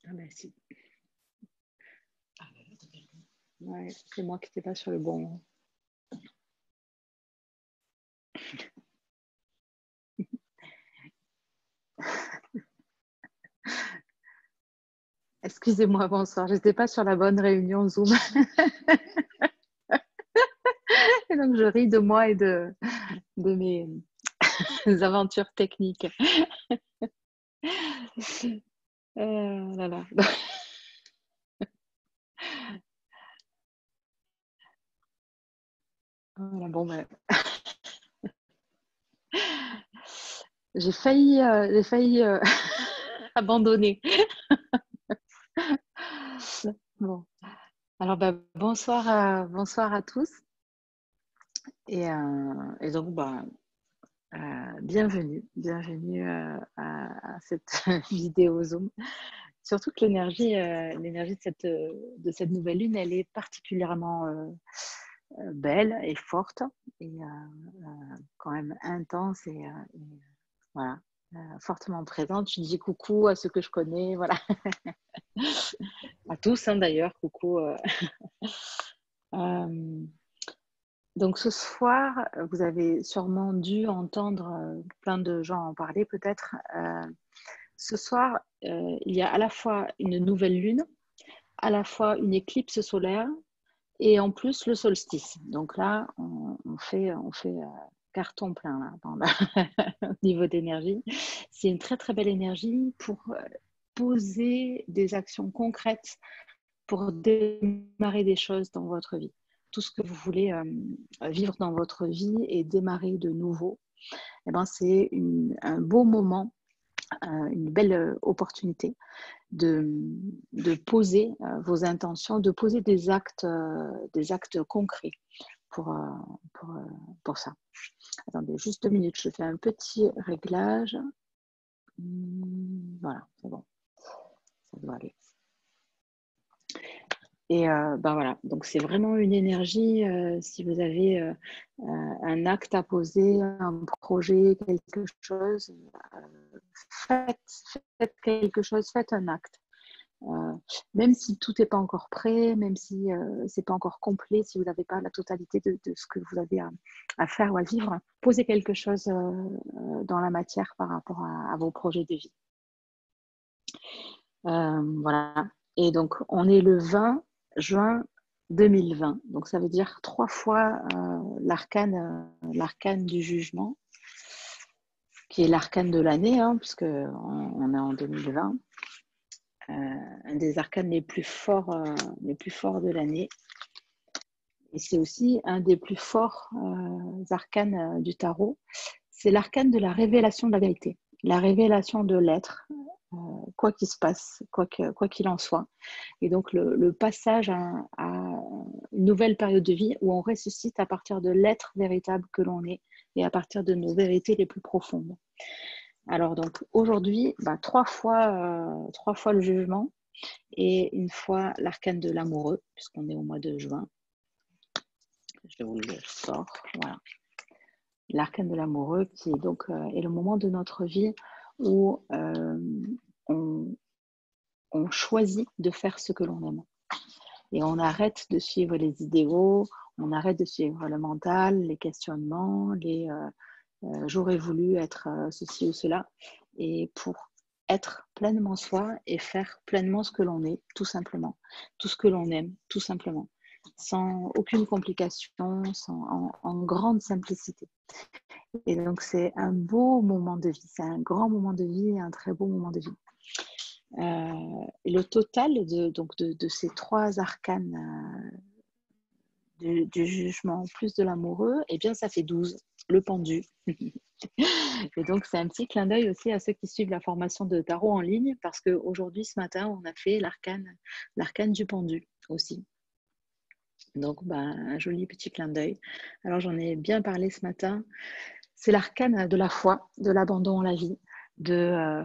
Ah ben si. Ouais, c'est moi qui n'étais pas sur le bon. Excusez-moi, bonsoir. Je n'étais pas sur la bonne réunion Zoom. Et donc, je ris de moi et de mes aventures techniques. Là, là. Voilà, bon, ben, j'ai failli abandonner. Bon. Alors, ben, bonsoir à tous. Et donc, ben, bienvenue à cette vidéo Zoom. Surtout que l'énergie de cette nouvelle lune, elle est particulièrement belle et forte et quand même intense et voilà, fortement présente. Je dis coucou à ceux que je connais, voilà, à tous hein, d'ailleurs, coucou. Donc ce soir, vous avez sûrement dû entendre plein de gens en parler peut-être. Ce soir, il y a à la fois une nouvelle lune, à la fois une éclipse solaire et en plus le solstice. Donc là, on fait carton plein là, au niveau d'énergie. C'est une très très belle énergie pour poser des actions concrètes, pour démarrer des choses dans votre vie. Tout ce que vous voulez vivre dans votre vie et démarrer de nouveau, eh ben, c'est un beau moment, une belle opportunité de poser vos intentions, de poser des actes concrets pour, pour ça. Attendez, juste 2 minutes, je fais un petit réglage. Voilà, c'est bon, ça doit aller. Et ben voilà, donc c'est vraiment une énergie, si vous avez un acte à poser, un projet, quelque chose, faites quelque chose, faites un acte. Même si tout n'est pas encore prêt, même si ce n'est pas encore complet, si vous n'avez pas la totalité de ce que vous avez à faire ou à vivre, posez quelque chose dans la matière par rapport à vos projets de vie. Voilà. Et donc, on est le 20 juin 2020. Donc, ça veut dire 3 fois l'arcane du jugement, qui est l'arcane de l'année, hein, puisqu'on est en 2020. Un des arcanes les plus forts de l'année. Et c'est aussi un des plus forts arcanes du tarot. C'est l'arcane de la révélation de la vérité, la révélation de l'être, quoi qu'il se passe, quoi qu'il en soit. Et donc le passage à une nouvelle période de vie où on ressuscite à partir de l'être véritable que l'on est et à partir de nos vérités les plus profondes. Alors donc aujourd'hui, 3 fois le jugement et une fois l'arcane de l'amoureux, puisqu'on est au mois de juin. Je vous le sors, voilà. L'arcane de l'amoureux qui est donc est le moment de notre vie où on choisit de faire ce que l'on aime. Et on arrête de suivre les idéaux, on arrête de suivre le mental, les questionnements, j'aurais voulu être ceci ou cela. Et pour être pleinement soi et faire pleinement ce que l'on est, tout simplement. Tout ce que l'on aime, tout simplement. Sans aucune complication, en grande simplicité. Et donc, c'est un beau moment de vie. C'est un grand moment de vie et un très beau moment de vie. Et le total de ces 3 arcanes du jugement plus de l'amoureux, eh bien, ça fait 12, le pendu. Et donc, c'est un petit clin d'œil aussi à ceux qui suivent la formation de tarot en ligne, parce qu'aujourd'hui, ce matin, on a fait l'arcane du pendu aussi. Donc, un joli petit clin d'œil. Alors, j'en ai bien parlé ce matin. C'est l'arcane de la foi, de l'abandon en la vie, de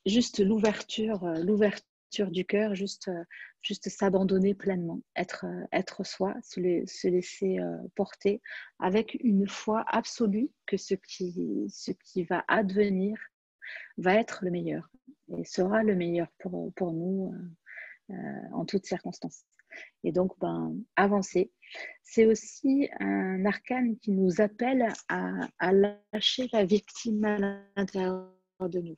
juste l'ouverture du cœur, juste s'abandonner pleinement, être soi, se laisser porter avec une foi absolue que ce qui va advenir va être le meilleur et sera le meilleur pour nous en toutes circonstances. Et donc, avancer. C'est aussi un arcane qui nous appelle à lâcher la victime à l'intérieur de nous,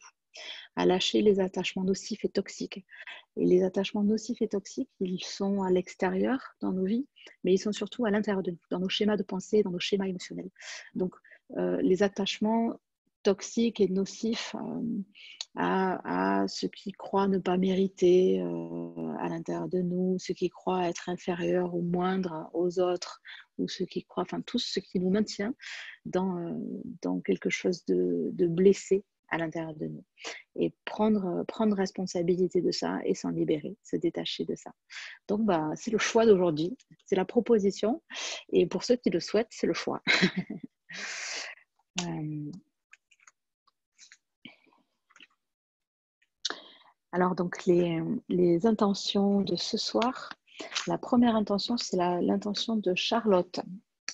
à lâcher les attachements nocifs et toxiques. Et les attachements nocifs et toxiques, ils sont à l'extérieur dans nos vies, mais ils sont surtout à l'intérieur de nous, dans nos schémas de pensée, dans nos schémas émotionnels. Donc, les attachements toxiques et nocifs à ceux qui croient ne pas mériter à l'intérieur de nous, ceux qui croient être inférieurs ou moindres aux autres, ou ceux qui croient, enfin tout ce qui nous maintient dans quelque chose de blessé à l'intérieur de nous. Et prendre responsabilité de ça et s'en libérer, se détacher de ça. Donc, c'est le choix d'aujourd'hui, c'est la proposition. Et pour ceux qui le souhaitent, c'est le choix. Alors, donc, les intentions de ce soir. La première intention, c'est l'intention de Charlotte.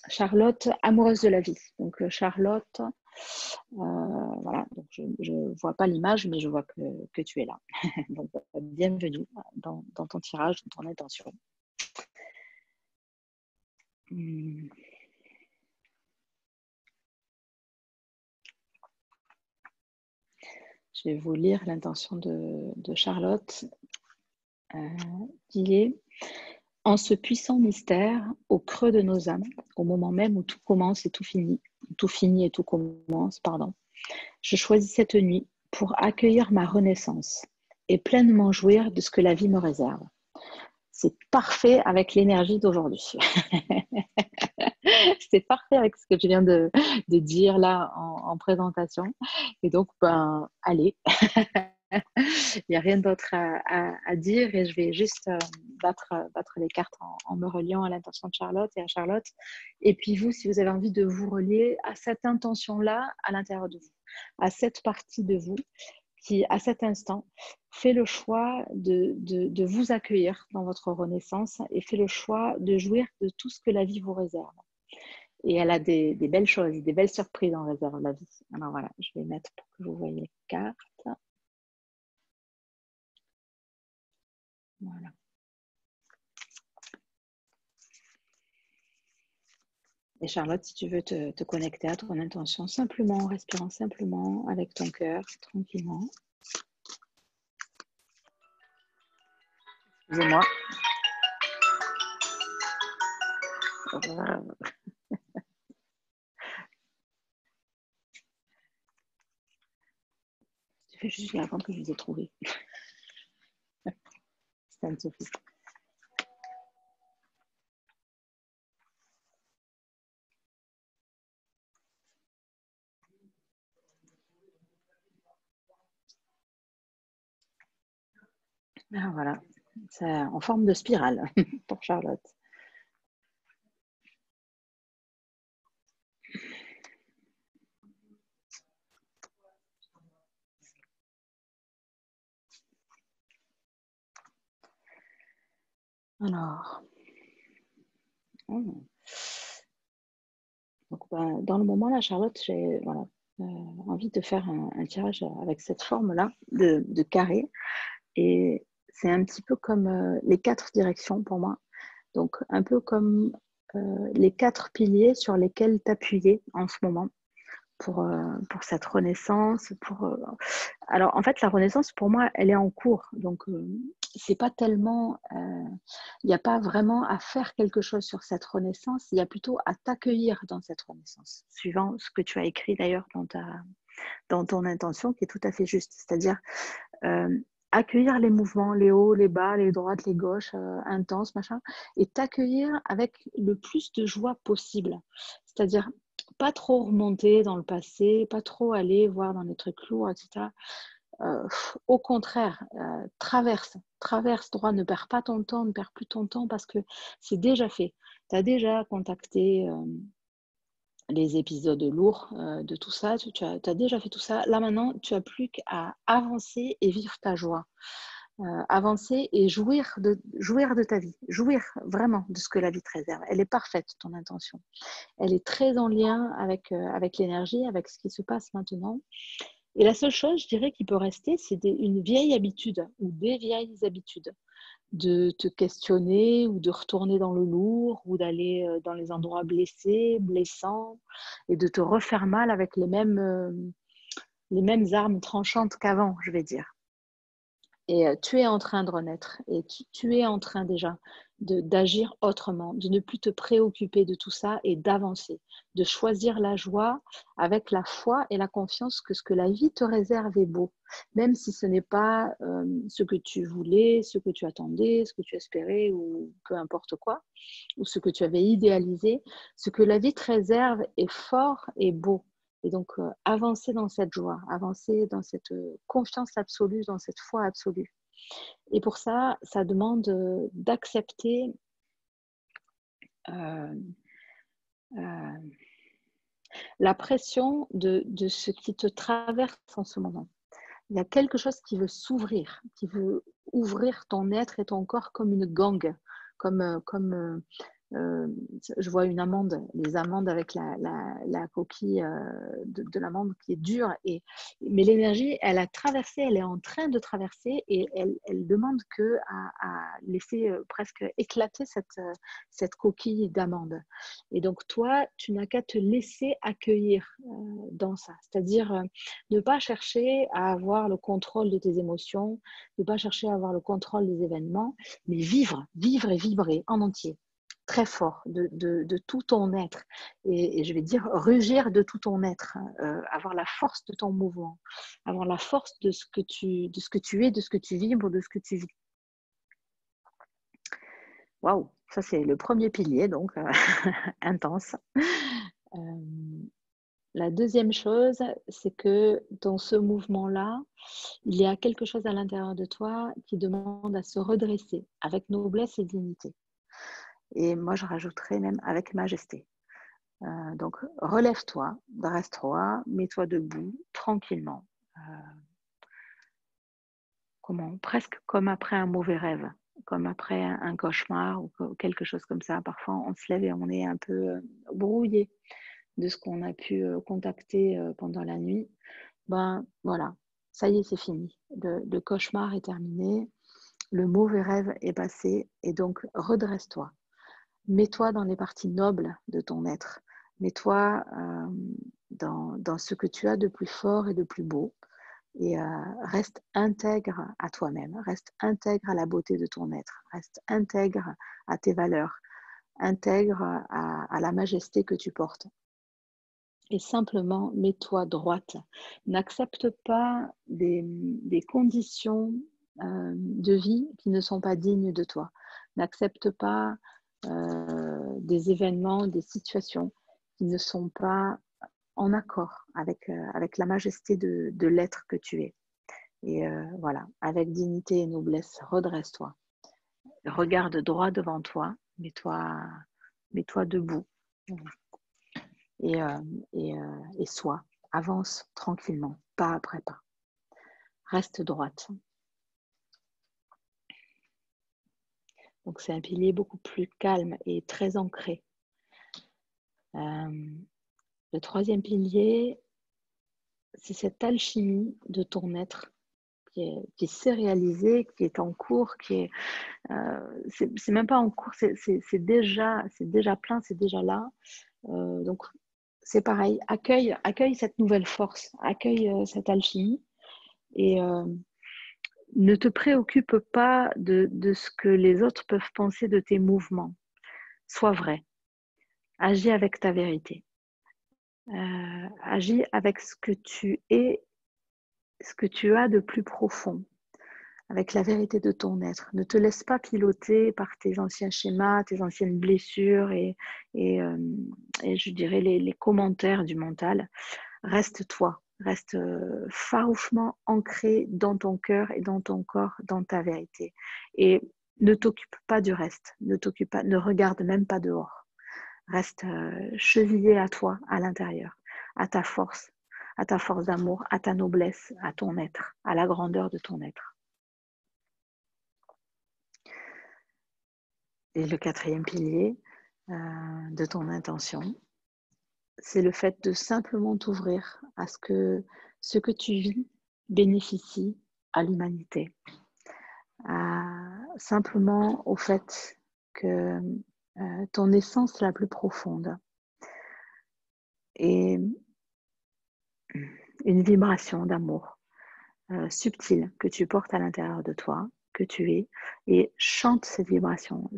Charlotte, amoureuse de la vie. Donc, Charlotte, voilà, donc je ne vois pas l'image, mais je vois que tu es là. Donc, bienvenue dans ton tirage, dans ton intention. Je vais vous lire l'intention de Charlotte, qui est: en ce puissant mystère, au creux de nos âmes, au moment même où tout commence et tout finit et tout commence, pardon, je choisis cette nuit pour accueillir ma renaissance et pleinement jouir de ce que la vie me réserve. C'est parfait avec l'énergie d'aujourd'hui. C'est parfait avec ce que je viens de dire là en présentation. Et donc, allez. Il n'y a rien d'autre à dire et je vais juste battre les cartes en me reliant à l'intention de Charlotte et à Charlotte. Et puis vous, si vous avez envie de vous relier à cette intention-là à l'intérieur de vous, à cette partie de vous qui, à cet instant, fait le choix de vous accueillir dans votre renaissance et fait le choix de jouir de tout ce que la vie vous réserve. Et elle a des belles choses, des belles surprises en réserve, la vie. Alors voilà, je vais mettre pour que vous voyez les cartes. Voilà. Et Charlotte, si tu veux te connecter à ton intention, simplement en respirant simplement avec ton cœur, tranquillement. Excusez-moi. Je fais juste avant que je vous ai trouvé. C'est Anne-Sophie. Ah, voilà, c'est en forme de spirale pour Charlotte. Alors, donc, dans le moment là, Charlotte, j'ai envie de faire un tirage avec cette forme-là de carré. Et c'est un petit peu comme les 4 directions pour moi. Donc, un peu comme les 4 piliers sur lesquels t'appuyer en ce moment pour cette renaissance. Alors, en fait, la renaissance, pour moi, elle est en cours. Donc, c'est pas tellement... il n'y a pas vraiment à faire quelque chose sur cette renaissance. Il y a plutôt à t'accueillir dans cette renaissance, suivant ce que tu as écrit d'ailleurs dans ton intention, qui est tout à fait juste. C'est-à-dire... accueillir les mouvements, les hauts, les bas, les droites, les gauches, intenses, machin, et t'accueillir avec le plus de joie possible. C'est-à-dire pas trop remonter dans le passé, pas trop aller voir dans les trucs lourds, etc. Au contraire, traverse droit, ne perds pas ton temps, ne perds plus ton temps parce que c'est déjà fait. Tu as déjà contacté les épisodes lourds de tout ça, tu as déjà fait tout ça. Là maintenant, tu n'as plus qu'à avancer et vivre ta joie. Avancer et jouir de ta vie, jouir vraiment de ce que la vie te réserve. Elle est parfaite, ton intention. Elle est très en lien avec l'énergie, avec ce qui se passe maintenant. Et la seule chose, je dirais, qui peut rester, c'est une vieille habitude ou des vieilles habitudes de te questionner ou de retourner dans le lourd ou d'aller dans les endroits blessés, blessants et de te refaire mal avec les mêmes armes tranchantes qu'avant, je vais dire. Et tu es en train de renaître et tu es en train déjà d'agir autrement, de ne plus te préoccuper de tout ça et d'avancer, de choisir la joie avec la foi et la confiance que ce que la vie te réserve est beau, même si ce n'est pas ce que tu voulais, ce que tu attendais, ce que tu espérais ou peu importe quoi, ou ce que tu avais idéalisé, ce que la vie te réserve est fort et beau. Et donc, avancer dans cette joie, avancer dans cette confiance absolue, dans cette foi absolue. Et pour ça, ça demande d'accepter la pression de ce qui te traverse en ce moment. Il y a quelque chose qui veut s'ouvrir, qui veut ouvrir ton être et ton corps comme une gangue, comme je vois une amande, les amandes avec la coquille de l'amande qui est dure. Mais l'énergie, elle a traversé, elle est en train de traverser et elle demande à laisser presque éclater cette coquille d'amande. Et donc toi, tu n'as qu'à te laisser accueillir dans ça. C'est-à-dire ne pas chercher à avoir le contrôle de tes émotions, ne pas chercher à avoir le contrôle des événements, mais vivre et vibrer en entier. Très fort de tout ton être et je vais dire rugir de tout ton être, avoir la force de ton mouvement, avoir la force de ce que tu es, de ce que tu vibres, de ce que tu vis. Waouh, ça c'est le premier pilier, donc intense. La deuxième chose, c'est que dans ce mouvement-là, il y a quelque chose à l'intérieur de toi qui demande à se redresser avec noblesse et dignité. Et moi, je rajouterais même avec majesté. Donc, relève-toi, dresse-toi, mets-toi debout, tranquillement. Presque comme après un mauvais rêve, comme après un cauchemar ou quelque chose comme ça. Parfois, on se lève et on est un peu brouillé de ce qu'on a pu contacter pendant la nuit. Ben voilà, ça y est, c'est fini. Le cauchemar est terminé, le mauvais rêve est passé et donc redresse-toi. Mets-toi dans les parties nobles de ton être. Mets-toi dans ce que tu as de plus fort et de plus beau. Et reste intègre à toi-même. Reste intègre à la beauté de ton être. Reste intègre à tes valeurs. Intègre à la majesté que tu portes. Et simplement, mets-toi droite. N'accepte pas des conditions de vie qui ne sont pas dignes de toi. N'accepte pas des événements, des situations qui ne sont pas en accord avec la majesté de l'être que tu es. Et voilà, avec dignité et noblesse, redresse-toi. Regarde droit devant toi, mets-toi debout et sois, avance tranquillement, pas après pas. Reste droite. Donc c'est un pilier beaucoup plus calme et très ancré. Le troisième pilier, c'est cette alchimie de ton être qui s'est réalisée, qui est en cours, c'est même pas en cours, c'est déjà plein, c'est déjà là. Donc c'est pareil, accueille cette nouvelle force, accueille cette alchimie et ne te préoccupe pas de ce que les autres peuvent penser de tes mouvements. Sois vrai, agis avec ta vérité. Agis avec ce que tu es, ce que tu as de plus profond, avec la vérité de ton être. Ne te laisse pas piloter par tes anciens schémas, tes anciennes blessures et je dirais les commentaires du mental. Reste toi, reste farouchement ancré dans ton cœur et dans ton corps, dans ta vérité. Et ne t'occupe pas du reste, ne regarde même pas dehors. Reste chevillé à toi, à l'intérieur, à ta force d'amour, à ta noblesse, à ton être, à la grandeur de ton être. Et le quatrième pilier de ton intention, c'est le fait de simplement t'ouvrir à ce que tu vis bénéficie à l'humanité. Simplement au fait que ton essence la plus profonde est une vibration d'amour subtile que tu portes à l'intérieur de toi, que tu es, et chante cette vibration,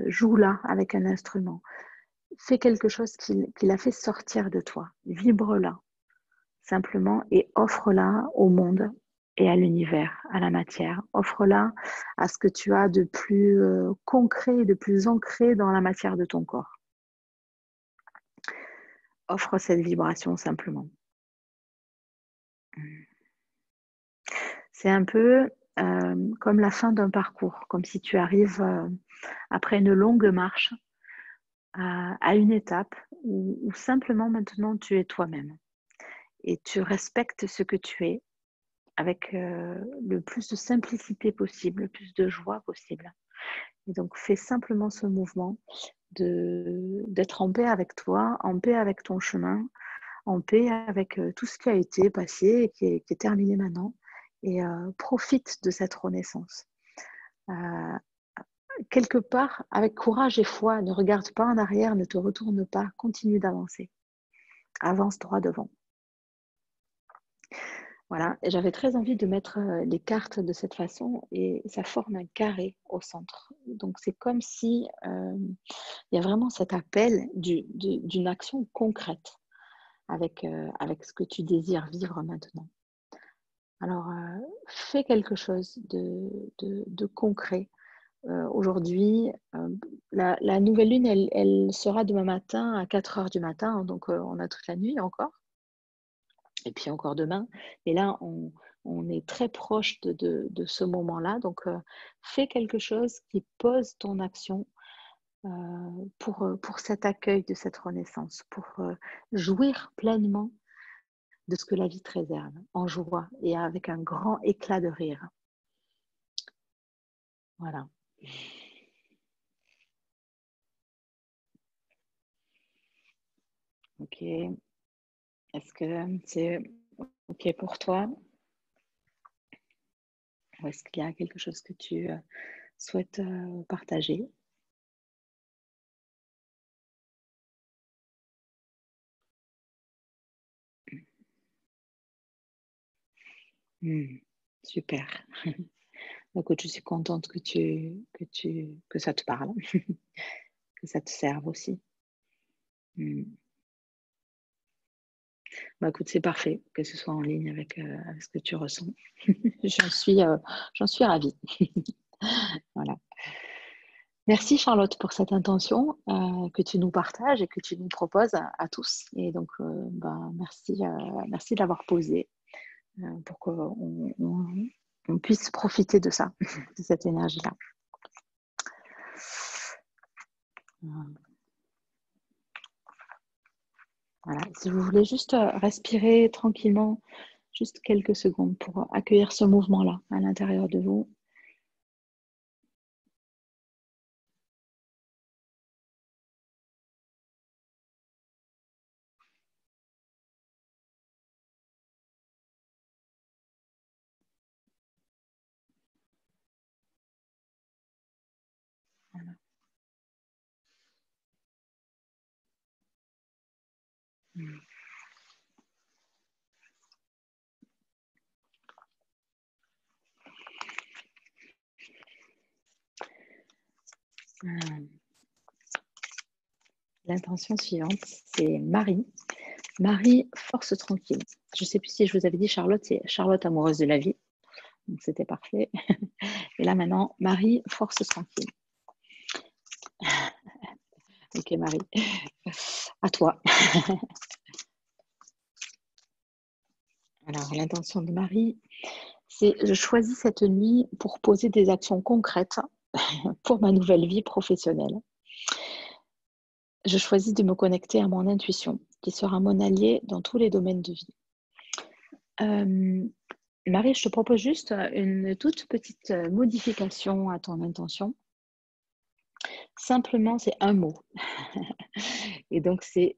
joue-la avec un instrument, fais quelque chose qui la fait sortir de toi, vibre-la simplement et offre-la au monde et à l'univers, à la matière. Offre-la à ce que tu as de plus concret, de plus ancré dans la matière de ton corps. Offre cette vibration simplement. C'est un peu comme la fin d'un parcours, comme si tu arrives après une longue marche à une étape où simplement maintenant tu es toi-même et tu respectes ce que tu es avec le plus de simplicité possible, le plus de joie possible. Et donc fais simplement ce mouvement d'être en paix avec toi, en paix avec ton chemin, en paix avec tout ce qui a été passé et qui est terminé maintenant. Et profite de cette renaissance. Quelque part, avec courage et foi, ne regarde pas en arrière, ne te retourne pas, continue d'avancer. Avance droit devant. Voilà, et j'avais très envie de mettre les cartes de cette façon et ça forme un carré au centre. Donc c'est comme si il y a vraiment cet appel d'une action concrète avec ce que tu désires vivre maintenant. Alors, fais quelque chose de concret. Aujourd'hui, la nouvelle lune, elle sera demain matin à 4 heures du matin, donc on a toute la nuit encore. Et puis encore demain. Et là, on est très proche de ce moment-là. Donc, fais quelque chose qui pose ton action pour cet accueil de cette renaissance, pour jouir pleinement de ce que la vie te réserve, en joie et avec un grand éclat de rire. Voilà. Ok. Est-ce que c'est ok pour toi? Ou est-ce qu'il y a quelque chose que tu souhaites partager? Super. Écoute, je suis contente que ça te parle, que ça te serve aussi. Bah, écoute, c'est parfait que ce soit en ligne avec ce que tu ressens. J'en suis ravie. Voilà. Merci Charlotte pour cette intention que tu nous partages et que tu nous proposes à tous. Et donc, merci de l'avoir posée pour qu'on puisse profiter de ça, de cette énergie-là. Voilà. Si vous voulez juste respirer tranquillement, juste quelques secondes pour accueillir ce mouvement-là à l'intérieur de vous. Voilà. L'intention suivante, c'est Marie. Marie, force tranquille. Je ne sais plus si je vous avais dit Charlotte, c'est Charlotte amoureuse de la vie. Donc c'était parfait. Et là maintenant, Marie, force tranquille. Ok Marie, à toi. Alors l'intention de Marie, c'est je choisis cette nuit pour poser des actions concrètes pour ma nouvelle vie professionnelle. Je choisis de me connecter à mon intuition, qui sera mon allié dans tous les domaines de vie. Marie, je te propose juste une toute petite modification à ton intention. Simplement, c'est un mot. Et donc, c'est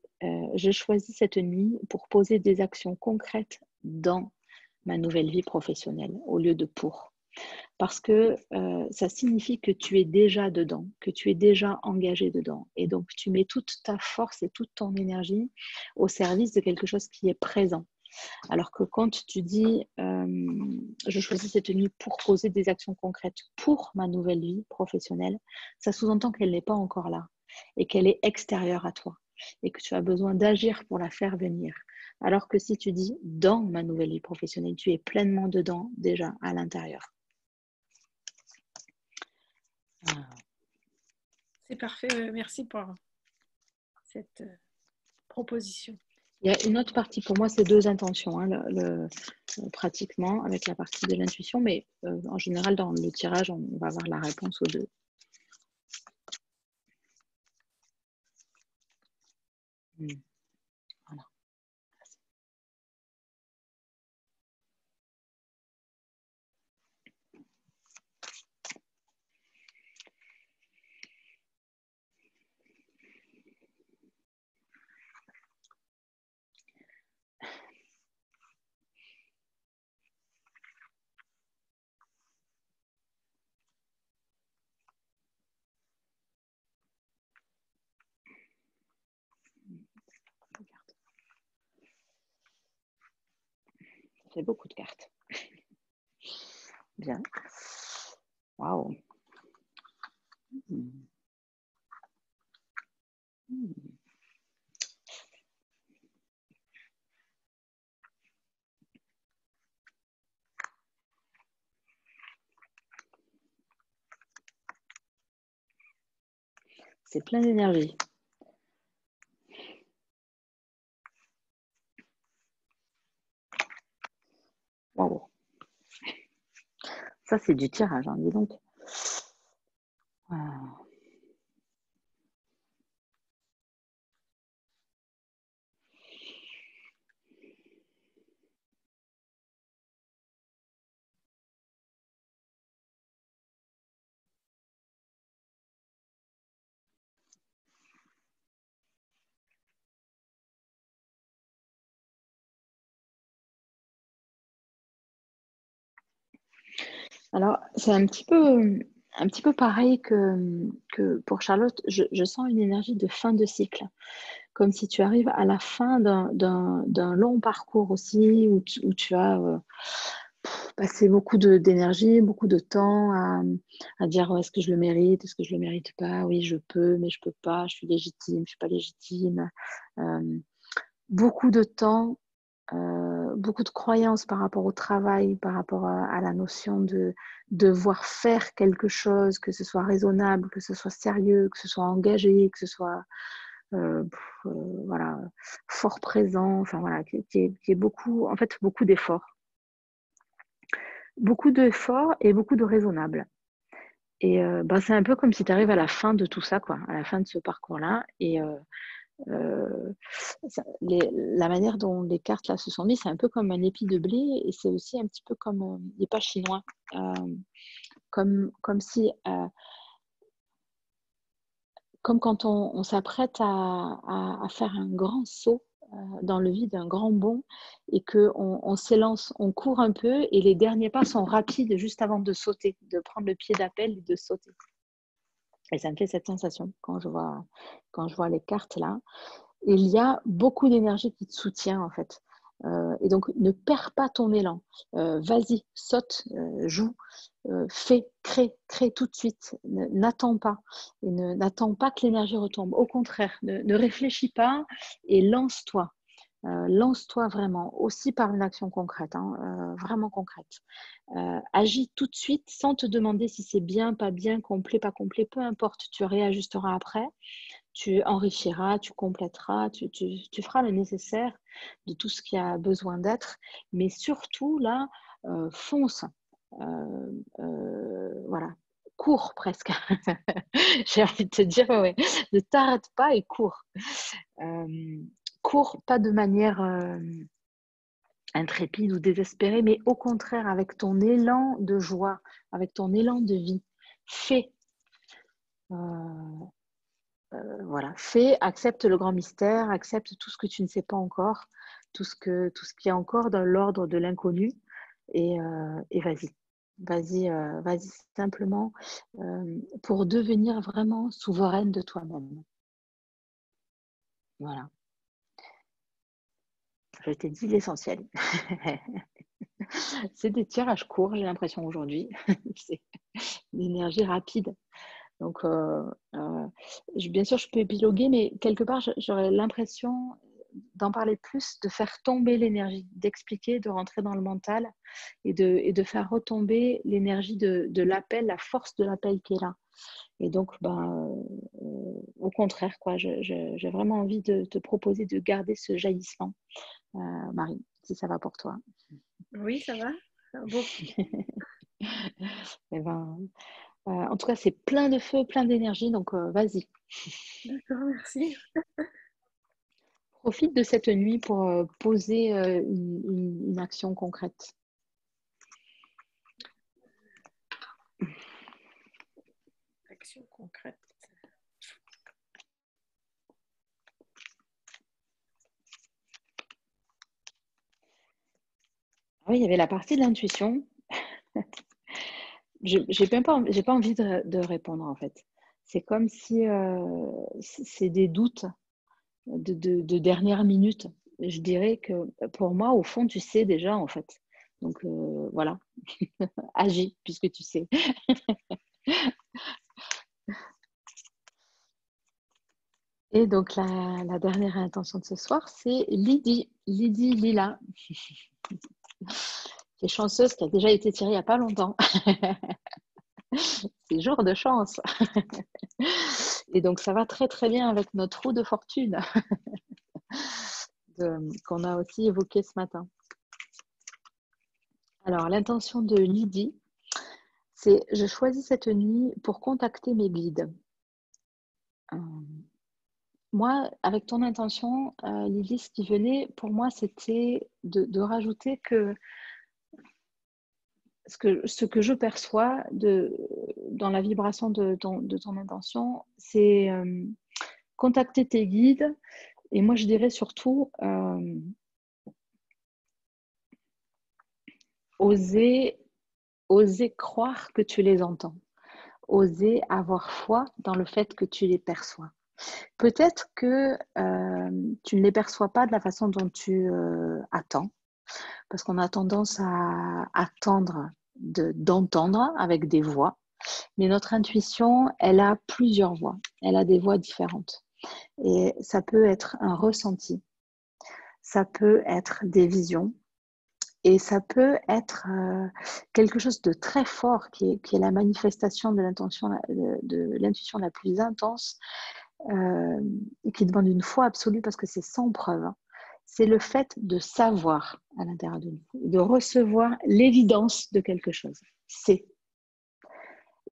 je choisis cette nuit pour poser des actions concrètes dans ma nouvelle vie professionnelle au lieu de pour. Parce que ça signifie que tu es déjà dedans, que tu es déjà engagé dedans. Et donc, tu mets toute ta force et toute ton énergie au service de quelque chose qui est présent. Alors que quand tu dis je choisis cette nuit pour poser des actions concrètes pour ma nouvelle vie professionnelle, ça sous-entend qu'elle n'est pas encore là et qu'elle est extérieure à toi et que tu as besoin d'agir pour la faire venir. Alors que si tu dis dans ma nouvelle vie professionnelle, tu es pleinement dedans déjà à l'intérieur. C'est parfait, merci pour cette proposition. Il y a une autre partie, pour moi, c'est 2 intentions, hein, pratiquement, avec la partie de l'intuition, mais en général, dans le tirage, on va avoir la réponse aux 2. Voilà. Ça fait beaucoup de cartes. Bien. Waouh. C'est plein d'énergie. Waouh. Ça, c'est du tirage, hein, dis donc. Alors, c'est un petit peu pareil que pour Charlotte. Je sens une énergie de fin de cycle, comme si tu arrives à la fin d'un long parcours aussi, où tu as passé beaucoup d'énergie, beaucoup de temps à dire est-ce que je le mérite, est-ce que je le mérite pas, oui, je peux, mais je peux pas, je suis légitime, je suis pas légitime. Beaucoup de temps. Beaucoup de croyances par rapport au travail, par rapport à la notion de devoir faire quelque chose, que ce soit raisonnable, que ce soit sérieux, que ce soit engagé, que ce soit voilà, fort présent, enfin voilà, qui est beaucoup, en fait, beaucoup d'efforts. Beaucoup d'efforts et beaucoup de raisonnable. Et c'est un peu comme si tu arrives à la fin de tout ça, quoi, à la fin de ce parcours-là. Et la manière dont les cartes là se sont mises, c'est un peu comme un épi de blé et c'est aussi un petit peu comme les pas chinois, comme si comme quand on s'apprête à faire un grand saut dans le vide, un grand bond et qu'on s'élance, on court un peu et les derniers pas sont rapides juste avant de sauter, de prendre le pied d'appel et de sauter. Et ça me fait cette sensation quand je vois les cartes là. Il y a beaucoup d'énergie qui te soutient en fait. Et donc, ne perds pas ton élan. Vas-y, saute, joue, fais, crée tout de suite. N'attends pas. Et n'attends pas que l'énergie retombe. Au contraire, ne réfléchis pas et lance-toi. Lance-toi vraiment, aussi par une action concrète, hein, vraiment concrète. Agis tout de suite sans te demander si c'est bien, pas bien, complet, pas complet, peu importe, tu réajusteras après, tu enrichiras, tu compléteras, tu feras le nécessaire de tout ce qui a besoin d'être, mais surtout là, fonce, voilà, cours presque. J'ai envie de te dire, ouais, ne t'arrête pas et cours. Cours pas de manière intrépide ou désespérée, mais au contraire avec ton élan de joie, avec ton élan de vie. Fais. voilà, fais, accepte le grand mystère, accepte tout ce que tu ne sais pas encore, tout ce qui est encore dans l'ordre de l'inconnu, et vas-y. Vas-y simplement pour devenir vraiment souveraine de toi-même. Voilà. Je t'ai dit l'essentiel. C'est des tirages courts, j'ai l'impression aujourd'hui. C'est l'énergie rapide. Donc, bien sûr, je peux épiloguer, mais quelque part, j'aurais l'impression d'en parler plus, de faire tomber l'énergie, d'expliquer, de rentrer dans le mental et de faire retomber l'énergie de l'appel, la force de l'appel qui est là. Et donc, au contraire, quoi, j'ai vraiment envie de te proposer de garder ce jaillissement, Marie, si ça va pour toi. Oui, ça va. Beaucoup. Eh ben, en tout cas, c'est plein de feu, plein d'énergie, donc vas-y. D'accord, merci. Profite de cette nuit pour poser une action concrète. Action concrète. Oui, il y avait la partie de l'intuition. J'ai pas envie de répondre en fait. C'est comme si c'est des doutes de dernière minute. Je dirais que pour moi, au fond, tu sais déjà en fait. Donc voilà, agis puisque tu sais. Et donc la dernière intention de ce soir, c'est Lydie Lila, qui est chanceuse, qui a déjà été tirée il n'y a pas longtemps. C'est jour de chance. Et donc ça va très très bien avec notre roue de fortune qu'on a aussi évoqué ce matin. Alors l'intention de Lydie, c'est je choisis cette nuit pour contacter mes guides. Moi, avec ton intention, Lydie, ce qui venait pour moi, c'était de rajouter que ce que je perçois dans la vibration de ton intention, c'est contacter tes guides. Et moi, je dirais surtout oser croire que tu les entends. Oser avoir foi dans le fait que tu les perçois. Peut-être que tu ne les perçois pas de la façon dont tu attends, parce qu'on a tendance à attendre d'entendre avec des voix, mais notre intuition, elle a plusieurs voix, elle a des voix différentes. Et ça peut être un ressenti, ça peut être des visions, et ça peut être quelque chose de très fort qui est la manifestation de l'intuition la plus intense, qui demande une foi absolue parce que c'est sans preuve. Hein. C'est le fait de savoir à l'intérieur de nous, de recevoir l'évidence de quelque chose. C'est.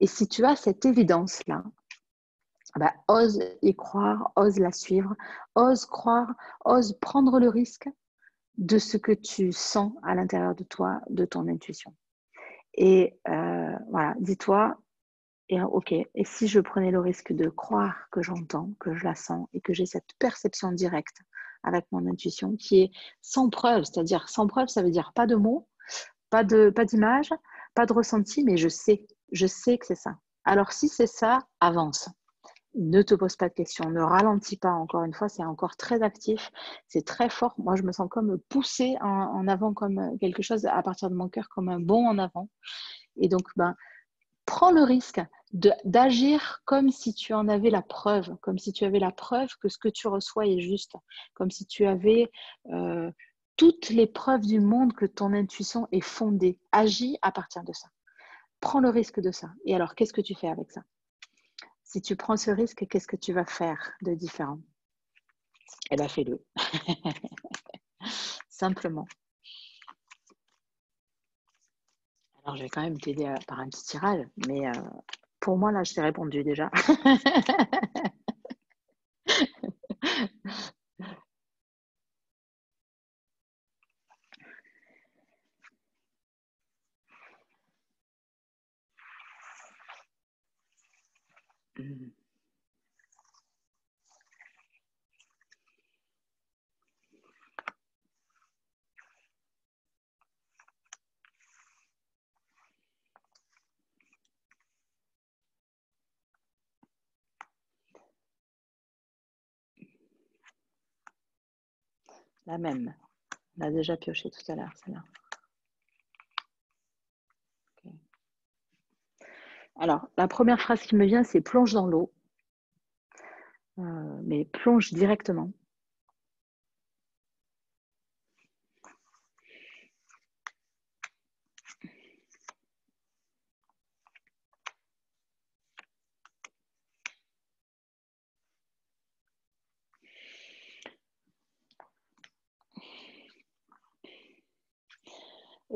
Et si tu as cette évidence-là, ose y croire, ose la suivre, ose croire, ose prendre le risque de ce que tu sens à l'intérieur de toi, de ton intuition. Et voilà, dis-toi, ok, et si je prenais le risque de croire que j'entends, que je la sens et que j'ai cette perception directe avec mon intuition qui est sans preuve, c'est-à-dire sans preuve, ça veut dire pas de mots, pas d'image, pas de ressenti, mais je sais que c'est ça. Alors si c'est ça, avance. Ne te pose pas de questions, ne ralentis pas, encore une fois, c'est encore très actif, c'est très fort. Moi, je me sens comme poussée en avant, comme quelque chose à partir de mon cœur, comme un bond en avant. Et donc, prends le risque d'agir comme si tu en avais la preuve, comme si tu avais la preuve que ce que tu reçois est juste, comme si tu avais toutes les preuves du monde que ton intuition est fondée. Agis à partir de ça. Prends le risque de ça. Et alors, qu'est-ce que tu fais avec ça? Si tu prends ce risque, qu'est-ce que tu vas faire de différent? Eh bien, fais-le. Simplement. Alors, je vais quand même t'aider par un petit tirage, mais pour moi, là, je t'ai répondu déjà. La même. On l'a déjà pioché tout à l'heure, celle-là. Okay. Alors, la première phrase qui me vient, c'est plonge dans l'eau. Mais plonge directement.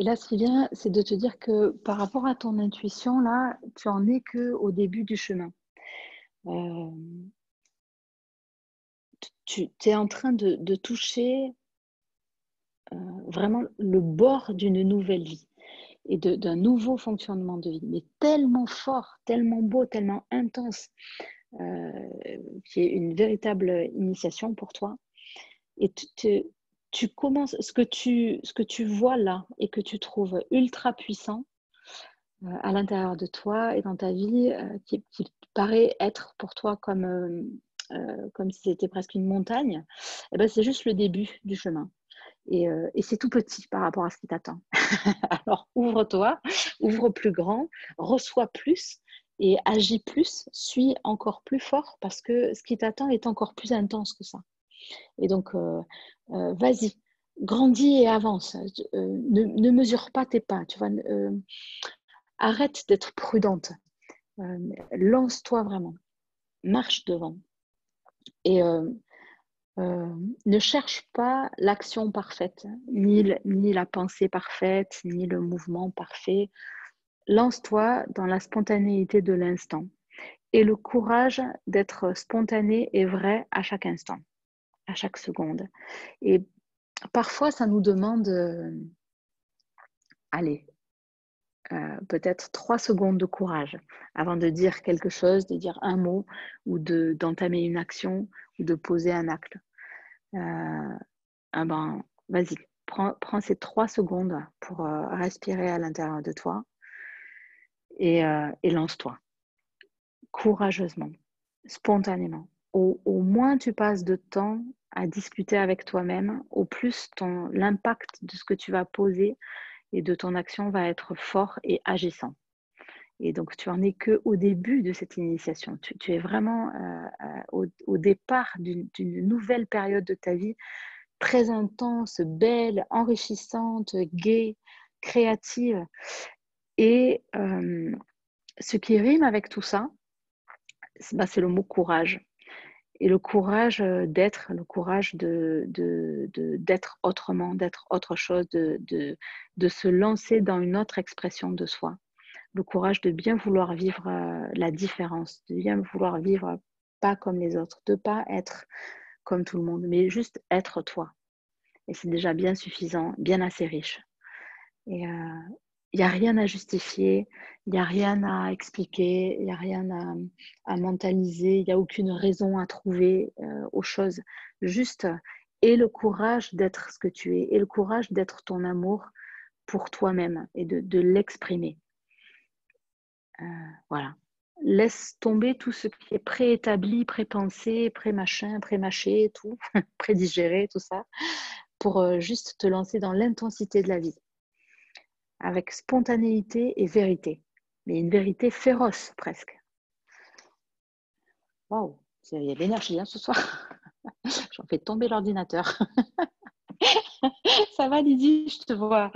Et là, ce qui vient, c'est de te dire que par rapport à ton intuition, là, tu en es qu'au début du chemin. Tu es en train de toucher vraiment le bord d'une nouvelle vie et d'un nouveau fonctionnement de vie, mais tellement fort, tellement beau, tellement intense, qui est une véritable initiation pour toi. Et tu commences, ce que tu vois là et que tu trouves ultra puissant à l'intérieur de toi et dans ta vie, qui paraît être pour toi comme si c'était presque une montagne, eh ben, c'est juste le début du chemin. Et c'est tout petit par rapport à ce qui t'attend. Alors ouvre-toi, ouvre plus grand, reçois plus et agis plus, suis encore plus fort parce que ce qui t'attend est encore plus intense que ça. Et donc, vas-y, grandis et avance. Ne mesure pas tes pas. Tu vois, arrête d'être prudente. Lance-toi vraiment. Marche devant. Et ne cherche pas l'action parfaite, ni la pensée parfaite, ni le mouvement parfait. Lance-toi dans la spontanéité de l'instant et le courage d'être spontané et vrai à chaque instant, à chaque seconde. Et parfois, ça nous demande, allez, peut-être 3 secondes de courage avant de dire quelque chose, de dire un mot ou d'entamer une action ou de poser un acte. Ah ben, vas-y, prends ces 3 secondes pour respirer à l'intérieur de toi et lance-toi courageusement, spontanément. Au moins tu passes de temps à discuter avec toi-même, au plus l'impact de ce que tu vas poser et de ton action va être fort et agissant. Et donc, tu en es qu'au début de cette initiation. Tu es vraiment au départ d'une nouvelle période de ta vie, très intense, belle, enrichissante, gaie, créative. Et ce qui rime avec tout ça, c'est le mot courage. Et le courage d'être, le courage d'être autrement, d'être autre chose, de se lancer dans une autre expression de soi. Le courage de bien vouloir vivre la différence, de bien vouloir vivre pas comme les autres, de pas être comme tout le monde, mais juste être toi. Et c'est déjà bien suffisant, bien assez riche. Et il n'y a rien à justifier, il n'y a rien à expliquer, il n'y a rien à mentaliser, il n'y a aucune raison à trouver aux choses. Juste, aie le courage d'être ce que tu es, et le courage d'être ton amour pour toi-même et de l'exprimer. Voilà. Laisse tomber tout ce qui est préétabli, pré-pensé, pré-machin, pré-mâché, tout, prédigéré, tout ça, pour juste te lancer dans l'intensité de la vie, avec spontanéité et vérité, mais une vérité féroce presque. Waouh, il y a de l'énergie ce soir. J'en fais tomber l'ordinateur. Ça va Lydie, je te vois.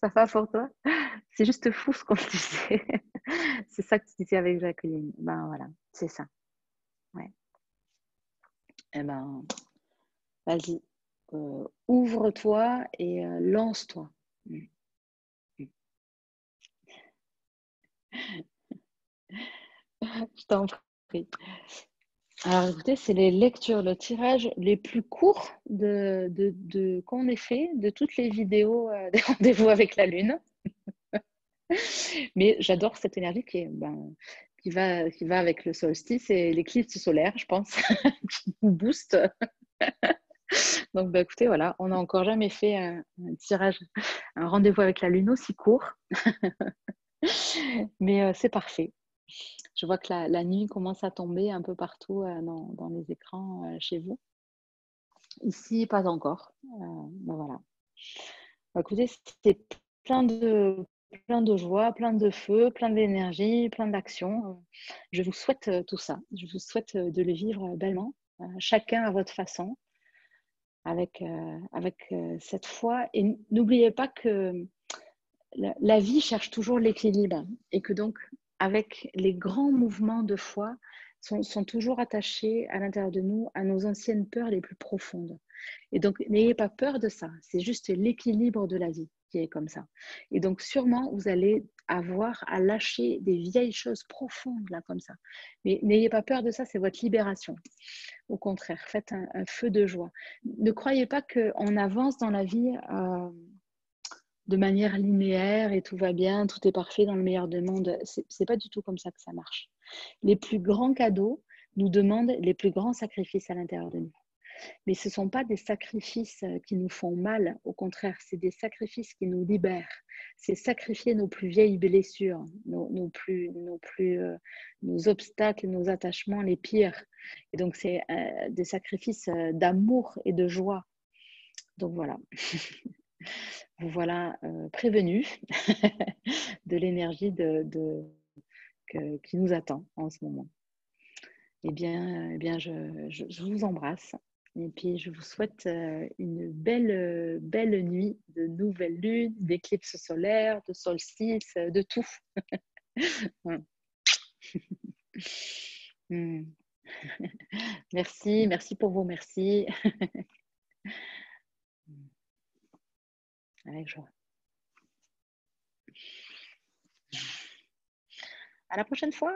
Ça va pour toi? C'est juste fou ce qu'on disait. C'est ça que tu disais avec Jacqueline. Ben voilà, c'est ça. Ouais. Eh ben, vas-y, ouvre-toi et lance-toi. Je t'en prie. Alors écoutez, c'est les lectures, le tirage les plus courts qu'on ait fait de toutes les vidéos des rendez-vous avec la Lune. Mais j'adore cette énergie qui va avec le solstice et l'éclipse solaire, je pense, qui nous booste. Donc bah, écoutez, voilà, on n'a encore jamais fait un tirage, un rendez-vous avec la Lune aussi court. Mais c'est parfait. Je vois que la nuit commence à tomber un peu partout dans les écrans chez vous. Ici, pas encore. Ben voilà. Écoutez, c'était plein de joie, plein de feu, plein d'énergie, plein d'action. Je vous souhaite tout ça. Je vous souhaite de le vivre bellement, chacun à votre façon, avec cette foi. Et n'oubliez pas que la vie cherche toujours l'équilibre et que donc, avec les grands mouvements de foi, sont toujours attachés à l'intérieur de nous à nos anciennes peurs les plus profondes. Et donc, n'ayez pas peur de ça. C'est juste l'équilibre de la vie qui est comme ça. Et donc, sûrement, vous allez avoir à lâcher des vieilles choses profondes, là, comme ça. Mais n'ayez pas peur de ça, c'est votre libération. Au contraire, faites un feu de joie. Ne croyez pas qu'on avance dans la vie de manière linéaire et tout va bien, tout est parfait dans le meilleur des mondes. C'est pas du tout comme ça que ça marche. Les plus grands cadeaux nous demandent les plus grands sacrifices à l'intérieur de nous. Mais ce ne sont pas des sacrifices qui nous font mal, au contraire, c'est des sacrifices qui nous libèrent. C'est sacrifier nos plus vieilles blessures, nos obstacles, nos attachements les pires. Et donc, c'est des sacrifices d'amour et de joie. Donc voilà. Vous voilà prévenus de l'énergie qui nous attend en ce moment. Eh bien je vous embrasse et puis je vous souhaite une belle nuit de nouvelle lune, d'éclipse solaire, de solstice, de tout. Merci pour vos merci. Avec joie. À la prochaine fois.